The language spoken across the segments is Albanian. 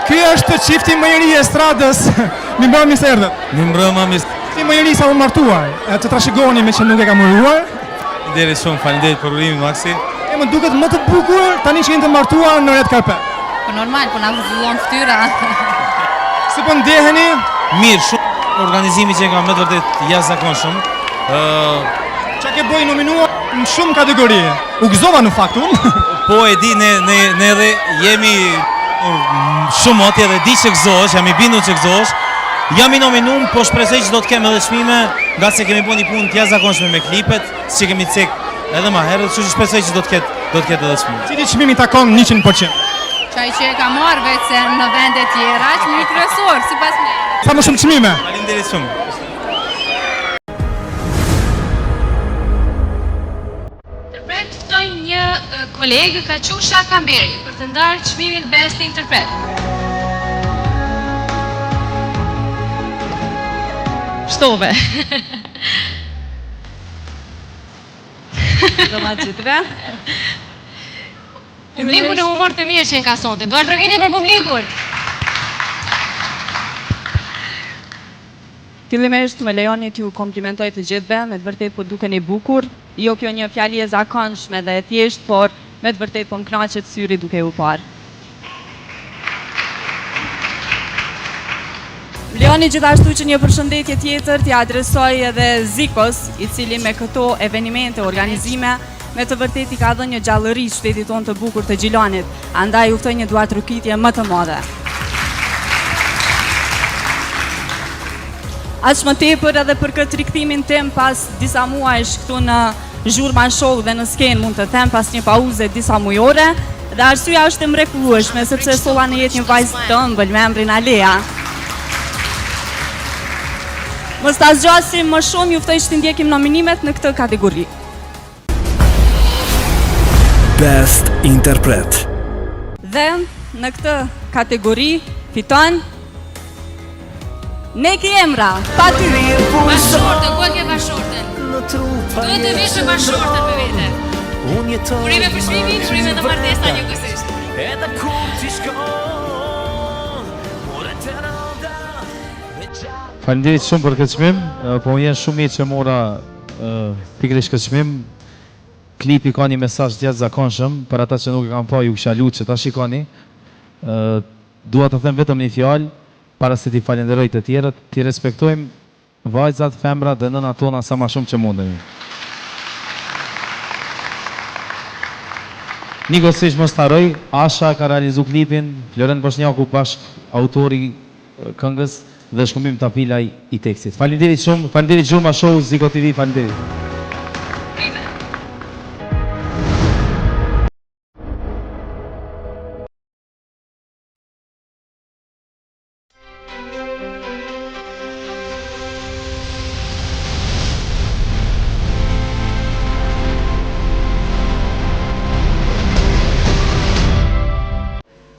Ky është çifti më i ri i estradës. Mi mbrëmë mirë se erdhët. Mi mbrëmë mirë. Çifti më i ri sa u martuar. Të trashëgoni me që nuk e kam uruar. Faleminderit shumë, faleminderit për urimin Maksi. Më duket më të bukur tani që jeni të martuar në red carpet. Po normal, po na vëllon fytyra. Si po ndjeheni? Mirë, shumë organizimi që ka me të vërtet jashtëzakonshëm. Çka ke bëj nominuar në shumë kategori. U gëzova në fakt unë. Po e di, ne edhe jemi shumë moti edhe di që gëzohesh, jam i bindur që gëzohesh. Jam i nominuar, po shpresoj që do të kem edhe çmime, nga se kemi bërë një punë të jashtëzakonshme me klipet, që kemi cek edhe më herët, kështu që shpresoj që do të ketë edhe çmime. Cili çmimi takon 100%? Çaj që e ka marrë vetë se në vende tjera, çmimi kryesor, sipas meje. Sa më shumë çmime. Faleminderit shumë. Interpretoj një kolegë Kaçusha Kamberi për të ndarë çmimin Best Interpret. Shtove. Do ma gjithve. Publikun e humor të mirë që në ka sonte. Duar trokitje për publikun. Fillimisht më lejoni t'ju komplimentoj të gjithëve, me të vërtet po dukeni bukur. Jo kjo një fjalë e zakonshme dhe e thjesht, por me të vërtet po m'knaqet syri duke u parë. Lejoni gjithashtu që një përshëndetje tjetër t'i adresoj edhe Zikos, i cili me këto evenimente, organizime, me të vërtet i ka dhënë një gjallëri shtetit tonë të bukur të Gjilanit, andaj u ftoj një duartrokitje më të madhe. Aq më tepër edhe për këtë rikthimin tim pas disa muajsh këtu në Zhurma Show dhe në skenë mund të them pas një pauze disa mujore, dhe arsyeja është e mrekullueshme sepse solla në jetë një vajzë të ëmbël me emrin Alea. Mos ta zgjasim më shumë, ju ftoj që të ndjekim nominimet në këtë kategori. Best Interpret. Dhe në këtë kategori fiton Neki Emra, pati. Bashorte, ku e ke bashorten? Duhet të vish me bashorten me vete. Urime për çmimin, urime dhe martesa njëkohësisht. Faleminderit shumë për këtë çmim, po unë jam shumë mirë që mora pikërisht këtë çmim. Klipi ka një mesazh të jashtëzakonshëm, për ata që nuk e kanë pa ju kisha lutë që ta shikoni. Dua të them vetëm një fjalë, para se t'i falenderoj të tjerët, t'i respektojmë vajzat, femrat dhe nënat tona sa ma shumë që mundemi. Nikosisht mos harroj, Asha ka realizu klipin, Floren Boshnjaku bashk autori këngës dhe Shkëmbim Tapilaj i tekstit. Faleminderit shumë, faleminderit Zhurma Show, Ziko TV, faleminderit.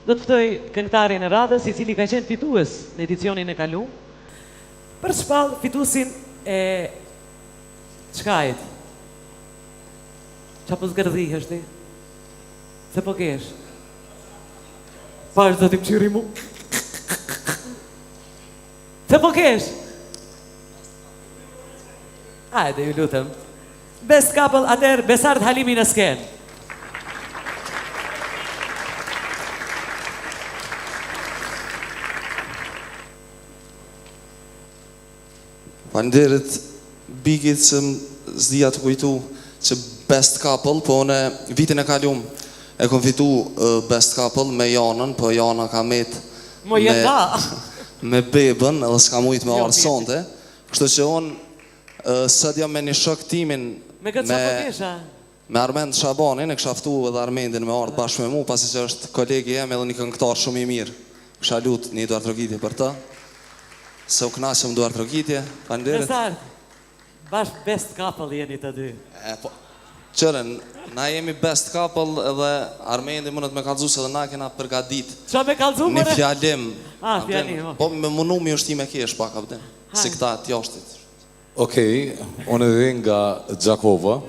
Do të ftoj këngëtarin e radhës, i cili ka qenë fitues në edicionin e kaluar, për shpall fituesin e çkajit. Qa po zgërdhihesh ti? Se po kesh? Pash do t'i mqyri mu? Se po kesh? Hajde, ju lutem. Best couple atër, Besart Halimi në skenë. Faleminderit Bigit që më zdia të kujtu që Best Couple, po në vitin e kalum e kom fitu Best Couple me Janën, po Jana ka met me bebën edhe s'ka mujt me arë sonte, kështu që unë sëdja me një shok timin me këtë qa po kesha? Me Armend Shabanin, e kësha ftu edhe Armendin me ardhë bashkë me mu, pasi që është kolegi jem edhe një këngëtar shumë i mirë. Kësha lut një duartrokitje për ta. Se u knaqëm duartrokitje, faleminderit. Besart, bashkë Best Couple jeni të dy. Po, qëren, na jemi Best Couple edhe Armendi mundet me kallëzu se dhe na kena përgadit. Qa me kallëzu mëre? Një fjalim. Fjalim. Po, me munu mi është ti me kesh pak, abden. Si këta t'jashtit. Okej, unë edhe nga Gjakova.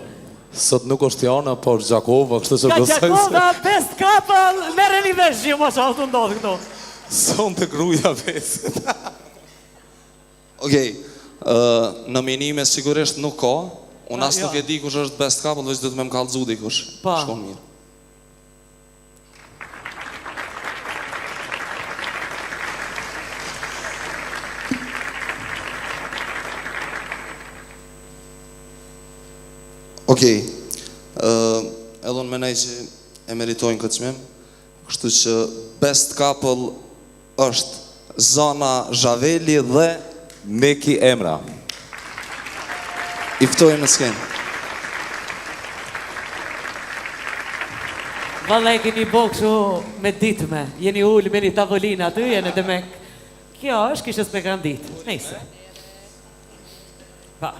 Sot nuk është Jana, por Gjakova, kështë që Ka Gjakova, Best Couple, mere një vesh, ju mos altë ndodhë këto. Son të gruja vetë. Okej, nominime sigurisht nuk ka. Unë as nuk e di kush është best couple, veç do të më kallëzu dikush. Pa. Shkon mirë. Okej, edhe unë menaj që e meritojnë këtë çmim, kështu që best couple është Zana Zhaveli dhe Neki Emra. I ftojmë në skenë. Valla e keni bo kështu me ditme, jeni ullë me një tavolina aty, jeni dhe me... Kjo është kishës me kanë ditë, nejse. Pa.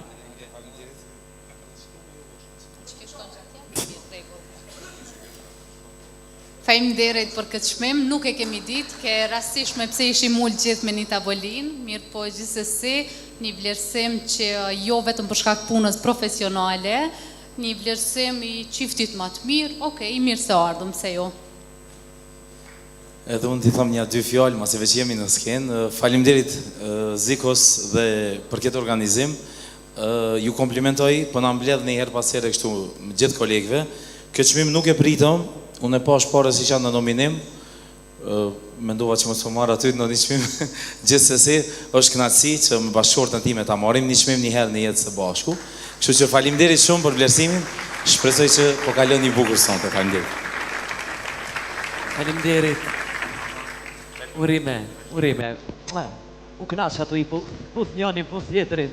Faleminderit për këtë çmim, nuk e kemi ditë, ke rastishme pse ishim ullë gjithë me një tavolinë, mirë po gjithsesi, një vlerësim që jo vetëm për shkak punës profesionale, një vlerësim i çiftit më të mirë, okej, mirë se ardhëm, se jo. Edhe unë t'i thom një dy fjallë, masi veç jemi në skenë. Faleminderit Zikos dhe për këtë organizim. Ju komplimentoj, për na mbledh një herë pas here kështu me gjithë kolegëve. Këtë çmim nuk e pritëm, unë e pash pare si qanë në nominim, mendova që më të marrë aty në një çmim, gjithsesi është kënaqësi që me bashkëshortën time ta marrim një çmim një herë në jetë së bashku. Kështu që faleminderit shumë për vlerësimin, shpresoj që po kalon një bukur sonte. Faleminderit. Faleminderit. Urime. U kënaq ato i puth njënin, puth tjetrin.